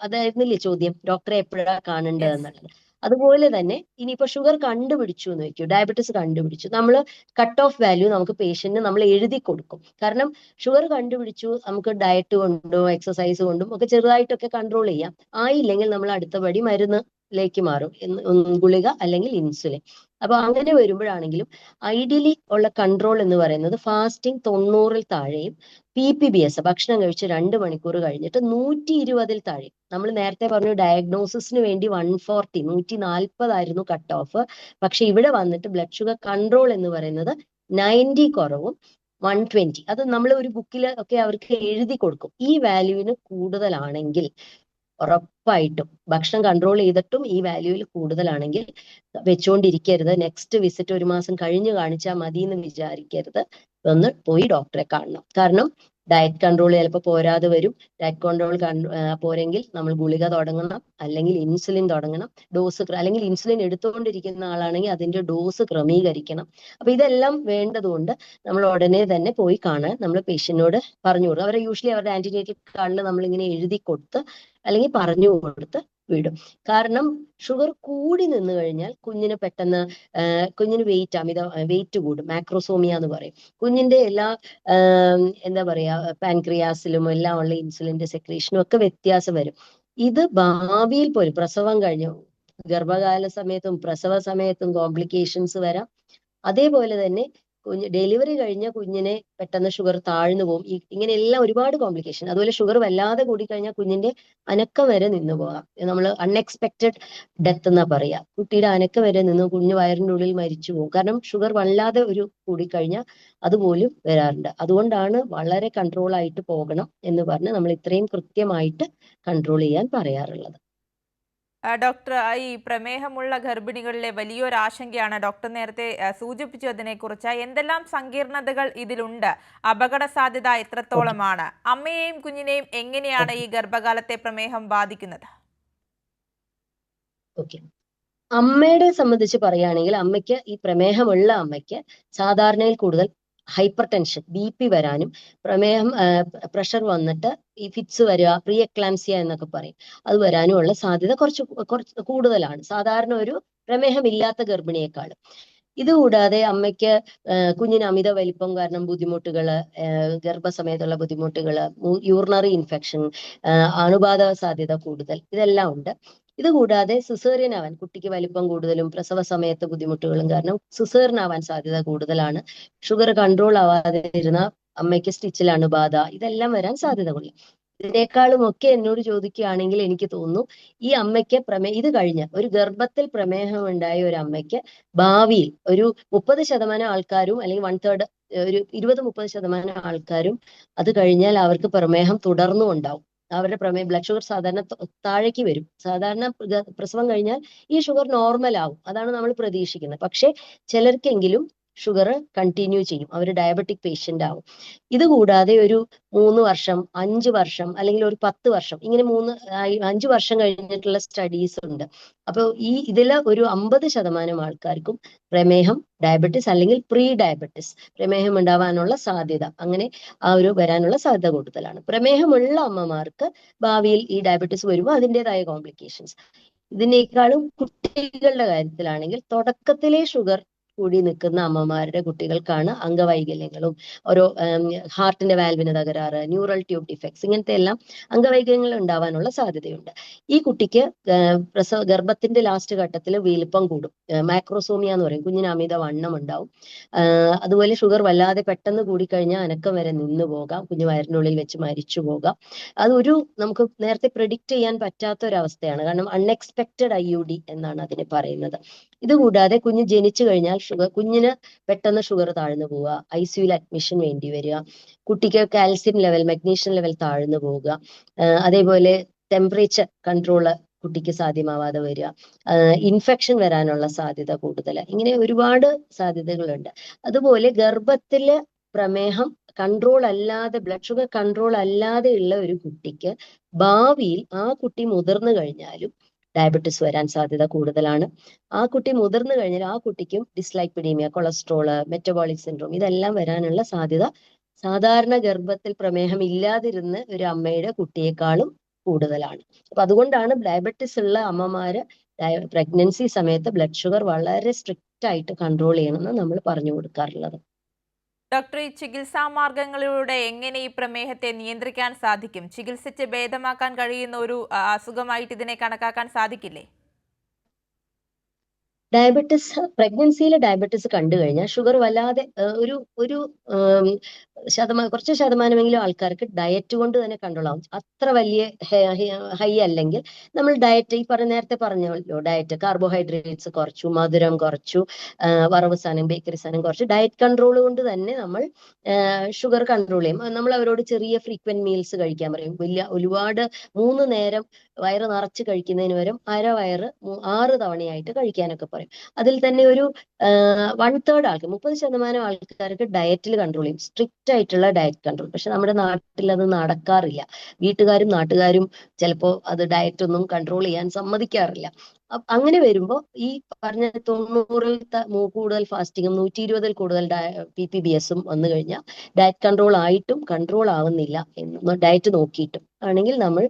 അതായിരുന്നില്ലേ ചോദ്യം, ഡോക്ടറെ എപ്പോഴാ കാണേണ്ടത് യെസ്. എന്നുള്ളത്. അതുപോലെ തന്നെ ഇനിയിപ്പോ ഷുഗർ കണ്ടുപിടിച്ചു എന്ന് വെക്കൂ, ഡയബറ്റിസ് കണ്ടുപിടിച്ചു, നമ്മൾ കട്ട് ഓഫ് വാല്യൂ നമുക്ക് പേഷ്യന്റിന് നമ്മൾ എഴുതി കൊടുക്കും. കാരണം ഷുഗർ കണ്ടുപിടിച്ചു, നമുക്ക് ഡയറ്റ് കൊണ്ടും എക്സസൈസ് കൊണ്ടും ഒക്കെ ചെറുതായിട്ടൊക്കെ കൺട്രോൾ ചെയ്യാം. ആയില്ലെങ്കിൽ നമ്മൾ അടുത്ത പടി മരുന്നിലേക്ക് മാറും, ഗുളിക അല്ലെങ്കിൽ ഇൻസുലിൻ. അപ്പൊ അങ്ങനെ വരുമ്പോഴാണെങ്കിലും ഐഡിയലി ഉള്ള കൺട്രോൾ എന്ന് പറയുന്നത് ഫാസ്റ്റിംഗ് 90-ൽ താഴെയും PPBS ഭക്ഷണം കഴിച്ച് 2 മണിക്കൂർ കഴിഞ്ഞിട്ട് 120-ൽ താഴെ. നമ്മൾ നേരത്തെ പറഞ്ഞു ഡയഗ്നോസിസിന് വേണ്ടി 140 140 ആയിരുന്നു കട്ട് ഓഫ്. പക്ഷെ ഇവിടെ വന്നിട്ട് ബ്ലഡ് ഷുഗർ കൺട്രോൾ എന്ന് പറയുന്നത് 90 കുറവും 120. അത് നമ്മൾ ഒരു ബുക്കിൽ ഒക്കെ അവർക്ക് എഴുതി കൊടുക്കും. ഈ വാല്യൂവിന് കൂടുതലാണെങ്കിൽ ഉറപ്പായിട്ടും ഭക്ഷണം കൺട്രോൾ ചെയ്തിട്ടും ഈ വാല്യൂവിൽ കൂടുതലാണെങ്കിൽ വെച്ചുകൊണ്ടിരിക്കരുത്. നെക്സ്റ്റ് വിസിറ്റ് 1 മാസം കഴിഞ്ഞ് കാണിച്ചാൽ മതി എന്ന് വിചാരിക്കരുത്. ഒന്ന് പോയി ഡോക്ടറെ കാണണം. കാരണം ഡയറ്റ് കൺട്രോൾ ചിലപ്പോൾ പോരാതെ വരും. ഡയറ്റ് കൺട്രോൾ പോരെങ്കിൽ നമ്മൾ ഗുളിക തുടങ്ങണം, അല്ലെങ്കിൽ ഇൻസുലിൻ തുടങ്ങണം. ഡോസ് അല്ലെങ്കിൽ ഇൻസുലിൻ എടുത്തുകൊണ്ടിരിക്കുന്ന ആളാണെങ്കിൽ അതിന്റെ ഡോസ് ക്രമീകരിക്കണം. അപ്പൊ ഇതെല്ലാം വേണ്ടതുകൊണ്ട് നമ്മൾ ഉടനെ തന്നെ പോയി കാണാൻ നമ്മൾ പേഷ്യന്റിനോട് പറഞ്ഞു കൊടുക്കും. അവരെ യൂഷ്വലി അവരുടെ ആന്റിനേറ്റൽ കാർഡിൽ നമ്മൾ ഇങ്ങനെ എഴുതി കൊടുത്ത് അല്ലെങ്കിൽ പറഞ്ഞു കൊടുത്ത് വിടും. കാരണം ഷുഗർ കൂടി നിന്ന് കഴിഞ്ഞാൽ കുഞ്ഞിന് പെട്ടെന്ന് കുഞ്ഞിന് വെയിറ്റ് കൂടും, മാക്രോസോമിയ എന്ന് പറയും. കുഞ്ഞിന്റെ എല്ലാ എന്താ പറയാ പാൻക്രിയാസിലും എല്ലാം ഉള്ള ഇൻസുലിന്റെ സെക്രീഷനും ഒക്കെ വ്യത്യാസം വരും. ഇത് ഭാവിയിൽ പോലും പ്രസവം കഴിഞ്ഞു ഗർഭകാല സമയത്തും പ്രസവ സമയത്തും കോംപ്ലിക്കേഷൻസ് വരാം. അതേപോലെ തന്നെ ഡെലിവറി കഴിഞ്ഞ കുഞ്ഞിനെ പെട്ടെന്ന് ഷുഗർ താഴ്ന്നു പോകും. ഇങ്ങനെയെല്ലാം ഒരുപാട് കോംപ്ലിക്കേഷൻ. അതുപോലെ ഷുഗർ വല്ലാതെ കൂടിക്കഴിഞ്ഞാൽ കുഞ്ഞിന്റെ അനക്കം വരെ നിന്നു പോകാം. നമ്മൾ അൺഎക്സ്പെക്റ്റഡ് ഡെത്ത് എന്നാ പറയാ. കുട്ടിയുടെ അനക്കം വരെ നിന്ന് കുഞ്ഞ് വയറിന്റെ ഉള്ളിൽ മരിച്ചു പോകും. കാരണം ഷുഗർ വല്ലാതെ കൂടിക്കഴിഞ്ഞാൽ അതുപോലും വരാറുണ്ട്. അതുകൊണ്ടാണ് വളരെ കൺട്രോൾ ആയിട്ട് പോകണം എന്ന് പറഞ്ഞ് നമ്മൾ ഇത്രയും കൃത്യമായിട്ട് കൺട്രോൾ ചെയ്യാൻ പറയാറുള്ളത്. ഡോക്ടർ, ഈ പ്രമേഹമുള്ള ഗർഭിണികളിലെ വലിയൊരു ആശങ്കയാണ് ഡോക്ടർ നേരത്തെ സൂചിപ്പിച്ചു അതിനെക്കുറിച്ച്. എന്തെല്ലാം സങ്കീർണതകൾ ഇതിലുണ്ട്? അപകട സാധ്യത എത്രത്തോളമാണ്? അമ്മയെയും കുഞ്ഞിനെയും എങ്ങനെയാണ് ഈ ഗർഭകാലത്തെ പ്രമേഹം ബാധിക്കുന്നത്? ഓക്കെ, അമ്മയുടെ സംബന്ധിച്ച് പറയുകയാണെങ്കിൽ അമ്മയ്ക്ക് ഈ പ്രമേഹമുള്ള അമ്മയ്ക്ക് സാധാരണയിൽ കൂടുതൽ ഹൈപ്പർ ടെൻഷൻ, BP വരാനും പ്രമേഹം പ്രഷർ വന്നിട്ട് ഈ ഫിറ്റ്സ് വരിക, പ്രീ എക്ലാംസിയ എന്നൊക്കെ പറയും, അത് വരാനും ഉള്ള സാധ്യത കുറച്ച് കൂടുതലാണ് സാധാരണ ഒരു പ്രമേഹമില്ലാത്ത ഗർഭിണിയെക്കാളും. ഇതുകൂടാതെ അമ്മയ്ക്ക് കുഞ്ഞിന് അമിത വലിപ്പം കാരണം ബുദ്ധിമുട്ടുകള്, ഗർഭസമയത്തുള്ള ബുദ്ധിമുട്ടുകള്, യൂറിനറി ഇൻഫെക്ഷൻ, അണുബാധ സാധ്യത കൂടുതൽ, ഇതെല്ലാം ഉണ്ട്. ഇതുകൂടാതെ സിസേറിയൻ ആവാൻ, കുട്ടിക്ക് വലിപ്പം കൂടുതലും പ്രസവ സമയത്ത് ബുദ്ധിമുട്ടുകളും കാരണം സിസേറിയൻ ആവാൻ സാധ്യത കൂടുതലാണ്. ഷുഗർ കൺട്രോൾ ആവാതെ ഇരുന്ന അമ്മയ്ക്ക് സ്റ്റിച്ചിൽ അണുബാധ, ഇതെല്ലാം വരാൻ സാധ്യതകളുണ്ട്. ഇതിനേക്കാളും ഒക്കെ എന്നോട് ചോദിക്കുകയാണെങ്കിൽ എനിക്ക് തോന്നുന്നു ഈ അമ്മയ്ക്ക് ഇത് കഴിഞ്ഞ ഒരു ഗർഭത്തിൽ പ്രമേഹം ഉണ്ടായ ഒരു അമ്മയ്ക്ക് ഭാവിയിൽ ഒരു 30% ആൾക്കാരും അല്ലെങ്കിൽ 1/3 ഒരു 20-30% ആൾക്കാരും അത് കഴിഞ്ഞാൽ അവർക്ക് പ്രമേഹം തുടർന്നും ഉണ്ടാവും. അവരുടെ ബ്ലഡ് ഷുഗർ സാധാരണ താഴേക്ക് വരും. സാധാരണ പ്രസവം കഴിഞ്ഞാൽ ഈ ഷുഗർ നോർമൽ ആവും, അതാണ് നമ്മൾ പ്രതീക്ഷിക്കുന്നത്. പക്ഷെ ചിലർക്കെങ്കിലും ഷുഗർ കണ്ടിന്യൂ ചെയ്യും, അവർ ഡയബറ്റിക് പേഷ്യന്റ് ആവും. ഇതുകൂടാതെ ഒരു 3 വർഷം 5 വർഷം അല്ലെങ്കിൽ ഒരു 10 വർഷം ഇങ്ങനെ 5 വർഷം കഴിഞ്ഞിട്ടുള്ള സ്റ്റഡീസ് ഉണ്ട്. അപ്പോൾ ഇതില് ഒരു 50% ആൾക്കാർക്കും പ്രമേഹം, ഡയബറ്റിസ് അല്ലെങ്കിൽ പ്രീ ഡയബറ്റിസ് പ്രമേഹം ഉണ്ടാവാനുള്ള സാധ്യത, അങ്ങനെ വരാനുള്ള സാധ്യത കൂടുതലാണ്. പ്രമേഹമുള്ള അമ്മമാർക്ക് ഭാവിയിൽ ഈ ഡയബറ്റിസ് വരുമ്പോൾ അതിൻ്റെതായ കോംപ്ലിക്കേഷൻസ്. ഇതിനേക്കാളും കുട്ടികളുടെ കാര്യത്തിലാണെങ്കിൽ തുടക്കത്തിലെ ഷുഗർ കൂടി നിൽക്കുന്ന അമ്മമാരുടെ കുട്ടികൾക്കാണ് അംഗവൈകല്യങ്ങളും ഓരോ ഹാർട്ടിന്റെ വാൽവിന് തകരാറ്, ന്യൂറൽ ട്യൂബ് ഡിഫക്ട്സ്, ഇങ്ങനത്തെ എല്ലാം അംഗവൈകല്യങ്ങൾ ഉണ്ടാവാനുള്ള സാധ്യതയുണ്ട്. ഈ കുട്ടിക്ക് ഗർഭത്തിന്റെ ലാസ്റ്റ് ഘട്ടത്തിൽ വലിപ്പം കൂടും, മാക്രോസോമിയ എന്ന് പറയും, കുഞ്ഞിന് അമിത വണ്ണം ഉണ്ടാവും. അതുപോലെ ഷുഗർ വല്ലാതെ പെട്ടെന്ന് കൂടിക്കഴിഞ്ഞാൽ അനക്കം വരെ നിന്നു പോകാം, കുഞ്ഞു വയറിനുള്ളിൽ വെച്ച് മരിച്ചു പോകാം. അതൊരു നമുക്ക് നേരത്തെ പ്രെഡിക്റ്റ് ചെയ്യാൻ പറ്റാത്ത ഒരു അവസ്ഥയാണ്. കാരണം അൺഎക്സ്പെക്റ്റഡ് IUD എന്നാണ് അതിനെ പറയുന്നത്. ഇതുകൂടാതെ കുഞ്ഞ് ജനിച്ചു കഴിഞ്ഞാൽ കുഞ്ഞിന് പെട്ടെന്ന് ഷുഗർ താഴ്ന്നു പോവുക, ICUയിൽ അഡ്മിഷൻ വേണ്ടി വരിക, കുട്ടിക്ക് കാൽസ്യം ലെവൽ, മഗ്നീഷ്യം ലെവൽ താഴ്ന്നു പോവുക, അതേപോലെ ടെമ്പറേച്ചർ കൺട്രോള് കുട്ടിക്ക് സാധ്യമാവാതെ വരിക, ഇൻഫെക്ഷൻ വരാനുള്ള സാധ്യത കൂടുതൽ. ഇങ്ങനെ ഒരുപാട് സാധ്യതകളുണ്ട്. അതുപോലെ ഗർഭത്തില് പ്രമേഹം കൺട്രോൾ അല്ലാതെ, ബ്ലഡ് ഷുഗർ കൺട്രോൾ അല്ലാതെ ഉള്ള ഒരു കുട്ടിക്ക് ഭാവിയിൽ ആ കുട്ടി മുതിർന്നു കഴിഞ്ഞാലും ഡയബറ്റിസ് വരാൻ സാധ്യത കൂടുതലാണ്. ആ കുട്ടി മുതിർന്നു കഴിഞ്ഞാൽ ആ കുട്ടിക്കും ഡിസ്ലൈപ്പിഡീമിയ, കൊളസ്ട്രോള്, മെറ്റബോളിക് സിൻഡ്രോം ഇതെല്ലാം വരാനുള്ള സാധ്യത സാധാരണ ഗർഭത്തിൽ പ്രമേഹം ഇല്ലാതിരുന്ന ഒരു അമ്മയുടെ കുട്ടിയെക്കാളും കൂടുതലാണ്. അപ്പൊ അതുകൊണ്ടാണ് ഡയബറ്റിസ് ഉള്ള അമ്മമാര് പ്രഗ്നൻസി സമയത്ത് ബ്ലഡ് ഷുഗർ വളരെ സ്ട്രിക്റ്റ് ആയിട്ട് കൺട്രോൾ ചെയ്യണമെന്ന് നമ്മൾ പറഞ്ഞു കൊടുക്കാറുള്ളത്. ഡോക്ടർ, ഈ ചികിത്സാ മാർഗങ്ങളിലൂടെ എങ്ങനെ ഈ പ്രമേഹത്തെ നിയന്ത്രിക്കാൻ സാധിക്കും? ചികിത്സിച്ച് ഭേദമാക്കാൻ കഴിയുന്ന ഒരു അസുഖമായിട്ട് ഇതിനെ കണക്കാക്കാൻ സാധിക്കില്ലേ? ഡയബറ്റിസ്, പ്രഗ്നൻസിയിലെ ഡയബറ്റിസ് കണ്ടു കഴിഞ്ഞാൽ ഷുഗർ വല്ലാതെ ഒരു ഒരു കുറച്ച് ശതമാനമെങ്കിലും ആൾക്കാർക്ക് ഡയറ്റ് കൊണ്ട് തന്നെ കൺട്രോൾ ആവും. അത്ര വലിയ ഹൈ അല്ലെങ്കിൽ നമ്മൾ ഡയറ്റ്, ഈ നേരത്തെ പറഞ്ഞല്ലോ, ഡയറ്റ് കാർബോഹൈഡ്രേറ്റ്സ് കുറച്ചു, മധുരം കുറച്ചു, വറവ് സാധനം, ബേക്കറി സാധനം കുറച്ച്, ഡയറ്റ് കൺട്രോൾ കൊണ്ട് തന്നെ നമ്മൾ ഷുഗർ കൺട്രോൾ ചെയ്യും. നമ്മൾ അവരോട് ചെറിയ ഫ്രീക്വന്റ് മീൽസ് കഴിക്കാൻ പറയും. ഒരുപാട് 3 നേരം വയറ് നിറച്ച് കഴിക്കുന്നതിന് പകരം അരവയറ് 6 തവണയായിട്ട് കഴിക്കാനൊക്കെ പറയും. അതിൽ തന്നെ ഒരു 1/3 ആൾക്ക്, 30% ആൾക്കാർക്ക് ഡയറ്റിൽ കൺട്രോൾ ചെയ്യും, സ്ട്രിക്റ്റ് ആയിട്ടുള്ള ഡയറ്റ് കൺട്രോൾ. പക്ഷെ നമ്മുടെ നാട്ടിൽ അത് നടക്കാറില്ല. വീട്ടുകാരും നാട്ടുകാരും ചിലപ്പോൾ അത് ഡയറ്റ് ഒന്നും കൺട്രോൾ ചെയ്യാൻ സമ്മതിക്കാറില്ല. അങ്ങനെ വരുമ്പോൾ ഈ പറഞ്ഞ 90-ൽ കൂടുതൽ ഫാസ്റ്റിങ്ങും 120-ൽ കൂടുതൽ PPBS വന്നു കഴിഞ്ഞാൽ ഡയറ്റ് കൺട്രോൾ ആയിട്ടും കൺട്രോൾ ആവുന്നില്ല എന്ന് ഡയറ്റ് നോക്കിയിട്ടും ആണെങ്കിൽ നമ്മൾ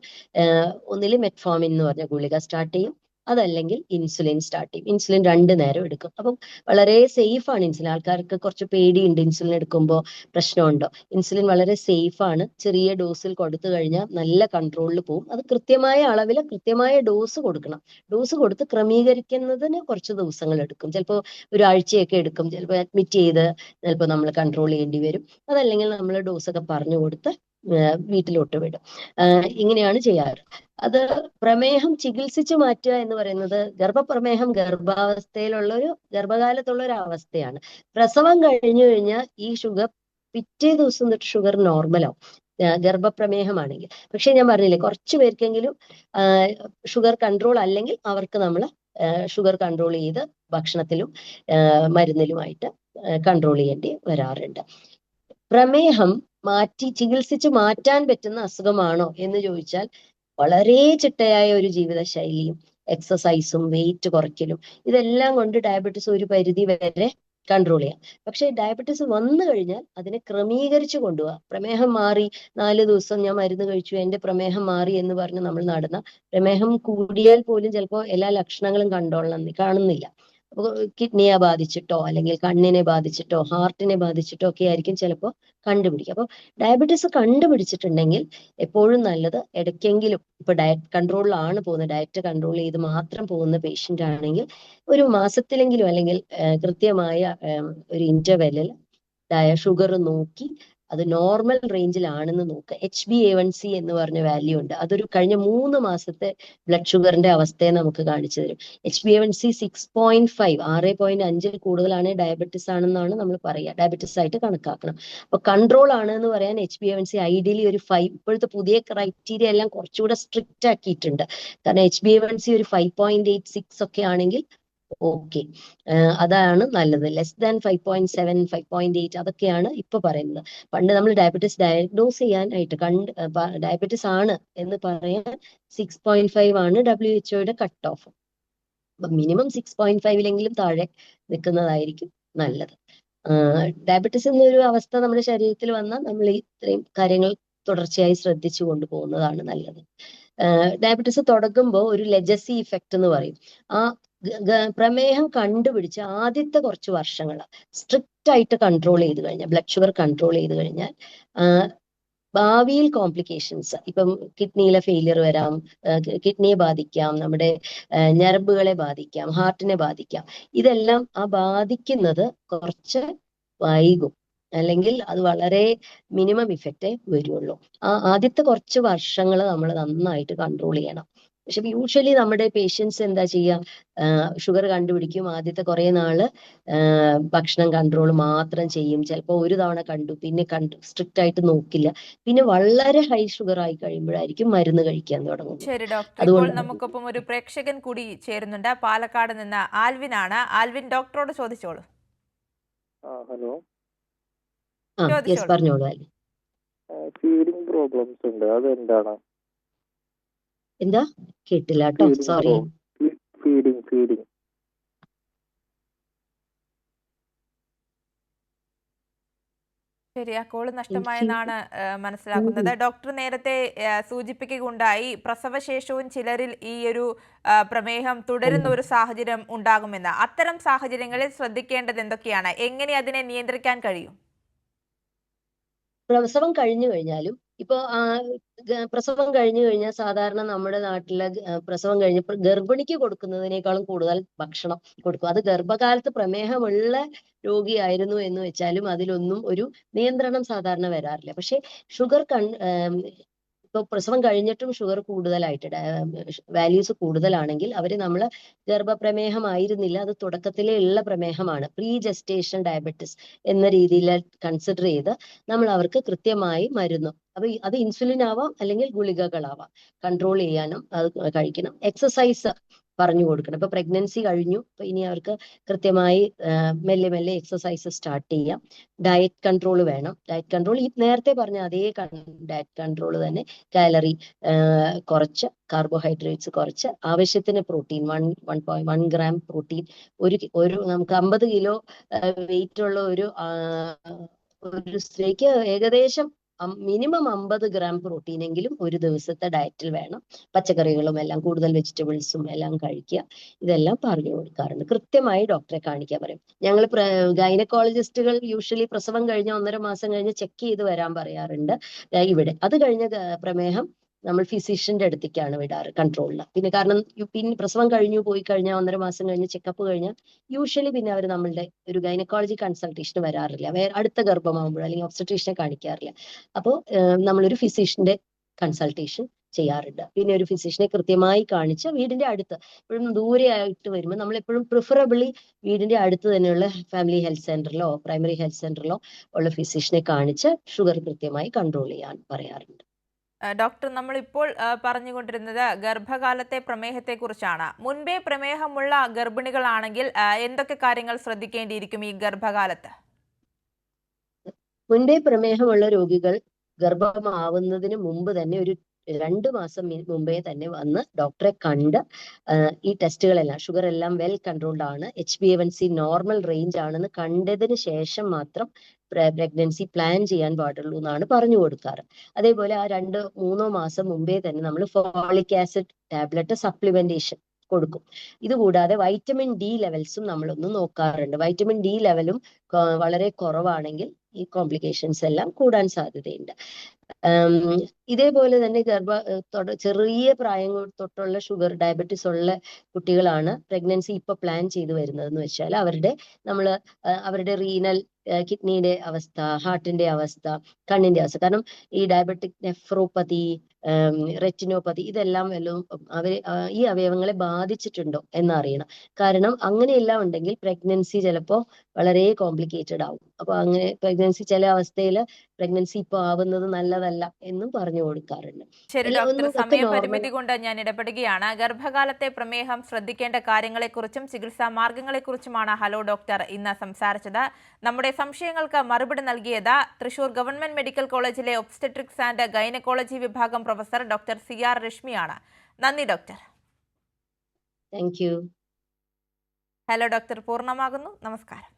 ഒന്നിൽ മെറ്റ്ഫോമിൻ എന്ന് പറഞ്ഞ ഗുളിക സ്റ്റാർട്ട് ചെയ്യും, അതല്ലെങ്കിൽ ഇൻസുലിൻ സ്റ്റാർട്ട് ചെയ്യും. ഇൻസുലിൻ 2 നേരം എടുക്കും. അപ്പം വളരെ സേഫ് ആണ് ഇൻസുലിൻ. ആൾക്കാർക്ക് കുറച്ച് പേടിയുണ്ട്, ഇൻസുലിൻ എടുക്കുമ്പോൾ പ്രശ്നമുണ്ടോ? ഇൻസുലിൻ വളരെ സേഫ് ആണ്. ചെറിയ ഡോസിൽ കൊടുത്തു കഴിഞ്ഞാൽ നല്ല കൺട്രോളിൽ പോകും. അത് കൃത്യമായ അളവിൽ കൃത്യമായ ഡോസ് കൊടുക്കണം. ഡോസ് കൊടുത്ത് ക്രമീകരിക്കുന്നതിന് കുറച്ച് ദിവസങ്ങൾ എടുക്കും. ചിലപ്പോൾ ഒരാഴ്ചയൊക്കെ എടുക്കും. ചിലപ്പോൾ അഡ്മിറ്റ് ചെയ്ത് ചിലപ്പോൾ നമ്മൾ കൺട്രോൾ ചെയ്യേണ്ടി വരും. അതല്ലെങ്കിൽ നമ്മൾ ഡോസൊക്കെ പറഞ്ഞു കൊടുത്ത് വീട്ടിലോട്ട് വിടും. ഇങ്ങനെയാണ് ചെയ്യാറ്. അത് പ്രമേഹം ചികിത്സിച്ചു മാറ്റുക എന്ന് പറയുന്നത്, ഗർഭപ്രമേഹം ഗർഭകാലത്തുള്ള ഒരു അവസ്ഥയാണ്. പ്രസവം കഴിഞ്ഞു കഴിഞ്ഞാൽ ഈ ഷുഗർ പിറ്റേ ദിവസം തൊട്ട് ഷുഗർ നോർമലാവും, ഗർഭപ്രമേഹമാണെങ്കിൽ. പക്ഷെ ഞാൻ പറഞ്ഞില്ലേ, കുറച്ചു പേർക്കെങ്കിലും ഷുഗർ കൺട്രോൾ അല്ലെങ്കിൽ അവർക്ക് നമ്മൾ ഷുഗർ കൺട്രോൾ ചെയ്ത് ഭക്ഷണത്തിലും മരുന്നിലുമായിട്ട് കൺട്രോൾ ചെയ്യേണ്ടി വരാറുണ്ട്. പ്രമേഹം ചികിത്സിച്ച് മാറ്റാൻ പറ്റുന്ന അസുഖമാണോ എന്ന് ചോദിച്ചാൽ, വളരെ ചിട്ടയായ ഒരു ജീവിതശൈലിയും എക്സസൈസും വെയിറ്റ് കുറയ്ക്കലും ഇതെല്ലാം കൊണ്ട് ഡയബറ്റിസ് ഒരു പരിധി വരെ കൺട്രോൾ ചെയ്യാം. പക്ഷെ ഡയബറ്റിസ് വന്നു കഴിഞ്ഞാൽ അതിനെ ക്രമീകരിച്ചു കൊണ്ടുപോകാം. പ്രമേഹം മാറി, 4 ദിവസം ഞാൻ മരുന്ന് കഴിച്ചു, എന്റെ പ്രമേഹം മാറി എന്ന് പറഞ്ഞ് നമ്മൾ നടന്ന, പ്രമേഹം കൂടിയാൽ പോലും ചിലപ്പോൾ എല്ലാ ലക്ഷണങ്ങളും കാണുന്നില്ല. കിഡ്നിയെ ബാധിച്ചിട്ടോ അല്ലെങ്കിൽ കണ്ണിനെ ബാധിച്ചിട്ടോ ഹാർട്ടിനെ ബാധിച്ചിട്ടോ ഒക്കെ ആയിരിക്കും ചിലപ്പോൾ കണ്ടുപിടിക്കുക. അപ്പോൾ ഡയബറ്റീസ് കണ്ടുപിടിച്ചിട്ടുണ്ടെങ്കിൽ എപ്പോഴും നല്ലത് ഇടയ്ക്കെങ്കിലും, ഇപ്പൊ ഡയറ്റ് കൺട്രോളിലാണ് പോകുന്നത്, ഡയറ്റ് കൺട്രോൾ ചെയ്ത് മാത്രം പോകുന്ന പേഷ്യന്റ് ആണെങ്കിൽ ഒരു മാസത്തിലെങ്കിലും അല്ലെങ്കിൽ കൃത്യമായ ഒരു ഇന്റർവെല്ലിൽ ഷുഗർ നോക്കി അത് നോർമൽ റേഞ്ചിലാണെന്ന് നോക്കുക. HbA1c എന്ന് പറഞ്ഞ വാല്യൂ ഉണ്ട്. അതൊരു കഴിഞ്ഞ 3 മാസത്തെ ബ്ലഡ് ഷുഗറിന്റെ അവസ്ഥയെ നമുക്ക് കാണിച്ചു തരും. HbA1c 6.5, 6.5 കൂടുതലാണ് ഡയബറ്റിസ് ആണെന്നാണ് നമ്മൾ പറയുക. ഡയബറ്റിസ് ആയിട്ട് കണക്കാക്കണം. അപ്പൊ കൺട്രോൾ ആണ് എന്ന് പറയാൻ HbA1c ഐഡിയലി ഒരു 5. ഇപ്പോഴത്തെ പുതിയ ക്രൈറ്റീരിയ എല്ലാം കുറച്ചുകൂടെ സ്ട്രിക്റ്റ് ആക്കിയിട്ടുണ്ട്. കാരണം HbA1c ഒരു 5.86 ഒക്കെ ആണെങ്കിൽ ഓക്കെ, അതാണ് നല്ലത്. ലെസ് ദാൻ 5.7, 5.8 അതൊക്കെയാണ് ഇപ്പൊ പറയുന്നത്. പണ്ട് നമ്മൾ ഡയബറ്റിസ് ഡയഗ്നോസ് ചെയ്യാനായിട്ട് ഡയബറ്റിസ് ആണ് എന്ന് പറയാൻ 6.5 ആണ് WHO കട്ട് ഓഫ്. മിനിമം 6.5-ലെങ്കിലും താഴെ നിൽക്കുന്നതായിരിക്കും നല്ലത്. ഡയബറ്റിസ് എന്നൊരു അവസ്ഥ നമ്മുടെ ശരീരത്തിൽ വന്നാൽ നമ്മൾ ഇത്രയും കാര്യങ്ങൾ തുടർച്ചയായി ശ്രദ്ധിച്ചു കൊണ്ടുപോകുന്നതാണ് നല്ലത്. ഡയബറ്റിസ് തുടങ്ങുമ്പോൾ ഒരു ലെഗസി ഇഫക്റ്റ് എന്ന് പറയും. ആ പ്രമേഹം കണ്ടുപിടിച്ച ആദ്യത്തെ കുറച്ച് വർഷങ്ങൾ സ്ട്രിക്റ്റ് ആയിട്ട് കൺട്രോൾ ചെയ്ത് കഴിഞ്ഞാൽ, ബ്ലഡ് ഷുഗർ കൺട്രോൾ ചെയ്ത് കഴിഞ്ഞാൽ ഭാവിയിൽ കോംപ്ലിക്കേഷൻസ്, ഇപ്പം കിഡ്നിയിലെ ഫെയിലിയർ വരാം, കിഡ്നിയെ ബാധിക്കാം, നമ്മുടെ ഞരമ്പുകളെ ബാധിക്കാം, ഹാർട്ടിനെ ബാധിക്കാം. ഇതെല്ലാം ബാധിക്കുന്നത് കുറച്ച് വൈകും, അല്ലെങ്കിൽ അത് വളരെ മിനിമം ഇഫക്റ്റേ വരുള്ളൂ. ആദ്യത്തെ കുറച്ച് വർഷങ്ങൾ നമ്മൾ നന്നായിട്ട് കൺട്രോൾ ചെയ്യണം. പക്ഷെ യൂഷ്വലി നമ്മുടെ പേഷ്യൻസ് എന്താ ചെയ്യുക, ഷുഗർ കണ്ടുപിടിക്കും, ആദ്യത്തെ കുറെ നാള് ഭക്ഷണം കൺട്രോൾ മാത്രം ചെയ്യും, ചിലപ്പോൾ ഒരു തവണ കണ്ടു പിന്നെ സ്ട്രിക്റ്റ് ആയിട്ട് നോക്കില്ല, പിന്നെ വളരെ ഹൈ ഷുഗർ ആയി കഴിയുമ്പോഴായിരിക്കും മരുന്ന് കഴിക്കാൻ തുടങ്ങുന്നത്. ശരി ഡോക്ടർ, ഇപ്പോൾ നമുക്കൊപ്പം ഒരു പ്രേക്ഷകൻ കൂടി ചേരുന്നുണ്ട്. പാലക്കാട് നിന്ന് ആൽവിൻ ആണ്. ആൽവിൻ, ഡോക്ടറോട് ചോദിച്ചോളൂ. ഹലോ, പറഞ്ഞോളൂ. ഫീഡിങ് പ്രോബ്ലംസ് ഉണ്ട്, അതെന്താണ്? എന്താ കേട്ടില്ല കേട്ടോ, സോറി. ഫീഡിങ് ശരി, ആ കോള് നഷ്ടമായെന്നാണ് മനസ്സിലാക്കുന്നത്. ഡോക്ടർ നേരത്തെ സൂചിപ്പിക്കുകയുണ്ടായി പ്രസവശേഷവും ചിലരിൽ ഈ ഒരു പ്രമേഹം തുടരുന്ന ഒരു സാഹചര്യം ഉണ്ടാകുമെന്ന്. അത്തരം സാഹചര്യങ്ങളിൽ ശ്രദ്ധിക്കേണ്ടത് എന്തൊക്കെയാണ്? എങ്ങനെ അതിനെ നിയന്ത്രിക്കാൻ കഴിയും? പ്രസവം കഴിഞ്ഞു കഴിഞ്ഞാലും ഇപ്പൊ പ്രസവം കഴിഞ്ഞു കഴിഞ്ഞാൽ സാധാരണ നമ്മുടെ നാട്ടിലെ പ്രസവം കഴിഞ്ഞപ്പോൾ ഗർഭിണിക്ക് കൊടുക്കുന്നതിനേക്കാളും കൂടുതൽ ഭക്ഷണം കൊടുക്കും. അത് ഗർഭകാലത്ത് പ്രമേഹമുള്ള രോഗിയായിരുന്നു എന്ന് വെച്ചാലും അതിലൊന്നും ഒരു നിയന്ത്രണം സാധാരണ വരാറില്ല. പക്ഷെ ഷുഗർ ഇപ്പൊ പ്രസവം കഴിഞ്ഞിട്ടും ഷുഗർ കൂടുതലായിട്ട് വാല്യൂസ് കൂടുതലാണെങ്കിൽ അവര് നമ്മൾ ഗർഭപ്രമേഹമായിരുന്നില്ല, അത് തുടക്കത്തിലേ ഉള്ള പ്രമേഹമാണ്, പ്രീ ജസ്റ്റേഷൻ ഡയബറ്റിസ് എന്ന രീതിയിൽ കൺസിഡർ ചെയ്ത് നമ്മൾ അവർക്ക് കൃത്യമായി മരുന്ന്, അപ്പൊ അത് ഇൻസുലിൻ ആവാം അല്ലെങ്കിൽ ഗുളികകളാവാം, കൺട്രോൾ ചെയ്യാനും അത് കഴിക്കണം. എക്സസൈസ് പറഞ്ഞു കൊടുക്കണം. ഇപ്പൊ പ്രഗ്നൻസി കഴിഞ്ഞു, അപ്പൊ ഇനി അവർക്ക് കൃത്യമായി മെല്ലെ മെല്ലെ എക്സസൈസ് സ്റ്റാർട്ട് ചെയ്യാം. ഡയറ്റ് കൺട്രോൾ വേണം. ഡയറ്റ് കൺട്രോൾ ഈ നേരത്തെ പറഞ്ഞ അതേ ഡയറ്റ് കൺട്രോൾ തന്നെ, കാലറി കുറച്ച്, കാർബോഹൈഡ്രേറ്റ്സ് കുറച്ച്, ആവശ്യത്തിന് പ്രോട്ടീൻ 1 ഗ്രാം പ്രോട്ടീൻ, ഒരു നമുക്ക് 50 കിലോ വെയിറ്റ് ഉള്ള ഒരു സ്ത്രീക്ക് ഏകദേശം മിനിമം 50 ഗ്രാം പ്രോട്ടീൻ എങ്കിലും ഒരു ദിവസത്തെ ഡയറ്റിൽ വേണം. പച്ചക്കറികളും എല്ലാം, കൂടുതൽ വെജിറ്റബിൾസും എല്ലാം കഴിക്കുക. ഇതെല്ലാം പറഞ്ഞു കൊടുക്കാറുണ്ട്. കൃത്യമായി ഡോക്ടറെ കാണിക്കാൻ പറയും. ഞങ്ങൾ ഗൈനക്കോളജിസ്റ്റുകൾ യൂഷ്വലി പ്രസവം കഴിഞ്ഞ 1.5 മാസം കഴിഞ്ഞ് ചെക്ക് ചെയ്ത് വരാൻ പറയാറുണ്ട് ഇവിടെ. അത് കഴിഞ്ഞ പ്രമേഹം നമ്മൾ ഫിസിഷ്യന്റെ അടുത്തേക്കാണ് വിടാറ്, കൺട്രോളിൽ. പിന്നെ കാരണം പിന്നെ പ്രസവം കഴിഞ്ഞു പോയി കഴിഞ്ഞാൽ 1.5 മാസം കഴിഞ്ഞ് ചെക്കപ്പ് കഴിഞ്ഞാൽ യൂഷ്വലി പിന്നെ അവർ നമ്മളുടെ ഒരു ഗൈനക്കോളജി കൺസൾട്ടേഷന് വരാറില്ല, അടുത്ത ഗർഭമാകുമ്പോൾ അല്ലെങ്കിൽ ഒബ്സ്റ്റട്രീഷനെ കാണിക്കാറില്ല. അപ്പോൾ നമ്മളൊരു ഫിസിഷ്യന്റെ കൺസൾട്ടേഷൻ ചെയ്യാറുണ്ട്. പിന്നെ ഒരു ഫിസിഷ്യനെ കൃത്യമായി കാണിച്ച് വീടിന്റെ അടുത്ത്, എപ്പോഴും ദൂരെ ആയിട്ട് വരുമ്പോൾ നമ്മൾ എപ്പോഴും പ്രിഫറബിളി വീടിന്റെ അടുത്ത് തന്നെയുള്ള ഫാമിലി ഹെൽത്ത് സെന്ററിലോ പ്രൈമറി ഹെൽത്ത് സെന്ററിലോ ഉള്ള ഫിസിഷ്യനെ കാണിച്ച് ഷുഗർ കൃത്യമായി കൺട്രോൾ ചെയ്യാൻ പറയാറുണ്ട്. ഡോക്ടർ, നമ്മളിപ്പോൾ പറഞ്ഞുകൊണ്ടിരുന്നത് ഗർഭകാലത്തെ പ്രമേഹത്തെ കുറിച്ചാണ്. മുൻപേ പ്രമേഹമുള്ള ഗർഭിണികളാണെങ്കിൽ എന്തൊക്കെ കാര്യങ്ങൾ ശ്രദ്ധിക്കേണ്ടിയിരിക്കും ഈ ഗർഭകാലത്ത്? മുൻപേ പ്രമേഹമുള്ള രോഗികൾ ഗർഭമാവുന്നതിന് മുമ്പ് തന്നെ ഒരു 2 മാസം മുമ്പേ തന്നെ വന്ന് ഡോക്ടറെ കണ്ട് ഈ ടെസ്റ്റുകളെല്ലാം, ഷുഗർ എല്ലാം വെൽ കൺട്രോൾഡ് ആണ്, HbA1c നോർമൽ റേഞ്ച് ആണെന്ന് കണ്ടതിന് ശേഷം മാത്രം പ്രഗ്നൻസി പ്ലാൻ ചെയ്യാൻ പാടുള്ളൂ എന്നാണ് പറഞ്ഞു കൊടുക്കാറ്. അതേപോലെ ആ 2-3 മാസം മുമ്പേ തന്നെ നമ്മൾ ഫോളിക് ആസിഡ് ടാബ്ലറ്റ് സപ്ലിമെന്റേഷൻ കൊടുക്കും. ഇതുകൂടാതെ വൈറ്റമിൻ ഡി ലെവൽസും നമ്മളൊന്ന് നോക്കാറുണ്ട്. വൈറ്റമിൻ ഡി ലെവലും വളരെ കുറവാണെങ്കിൽ ഈ കോംപ്ലിക്കേഷൻസ് എല്ലാം കൂടാൻ സാധ്യതയുണ്ട്. ഇതേപോലെ തന്നെ ചെറിയ പ്രായം തൊട്ടുള്ള ഷുഗർ ഡയബറ്റിസ് ഉള്ള കുട്ടികളാണ് പ്രഗ്നൻസി ഇപ്പൊ പ്ലാൻ ചെയ്തു വരുന്നതെന്ന് വെച്ചാൽ അവരുടെ റീനൽ, കിഡ്നിയുടെ അവസ്ഥ, ഹാർട്ടിന്റെ അവസ്ഥ, കണ്ണിന്റെ അവസ്ഥ, കാരണം ഈ ഡയബറ്റിക് നെഫ്രോപ്പതി, റെറ്റിനോപ്പതി ഇതെല്ലാം ഈ അവയവങ്ങളെ ബാധിച്ചിട്ടുണ്ടോ എന്നറിയണം. കാരണം അങ്ങനെയെല്ലാം ഉണ്ടെങ്കിൽ പ്രഗ്നൻസി ചിലപ്പോൾ വളരെ കോംപ്ലിക്കേറ്റഡ് ആവും. അപ്പൊ അങ്ങനെ പ്രഗ്നൻസി ചില അവസ്ഥയിൽ പ്രഗ്നൻസി ഇപ്പൊ ആവുന്നത് നല്ലതല്ല എന്നും പറഞ്ഞു കൊടുക്കാറുണ്ട്. ശരി ഡോക്ടർ, സമയപരിമിതി കൊണ്ട് ഞാൻ ഇടപെടുകയാണ്. ഗർഭകാലത്തെ പ്രമേഹം ശ്രദ്ധിക്കേണ്ട കാര്യങ്ങളെക്കുറിച്ചും ചികിത്സാ മാർഗങ്ങളെക്കുറിച്ചുമാണ് ഹലോ ഡോക്ടർ ഇന്ന് സംസാരിച്ചത്. നമ്മുടെ സംശയങ്ങൾക്ക് മറുപടി നൽകിയത് തൃശൂർ ഗവൺമെന്റ് മെഡിക്കൽ കോളേജിലെ ഒബ്സ്റ്റട്രിക്സ് ആൻഡ് ഗൈനക്കോളജി വിഭാഗം പ്രൊഫസർ ഡോക്ടർ CR രശ്മിയാണ്. നന്ദി doctor. Thank you. Hello doctor പൂർണ്ണമാകുന്നു. നമസ്കാരം.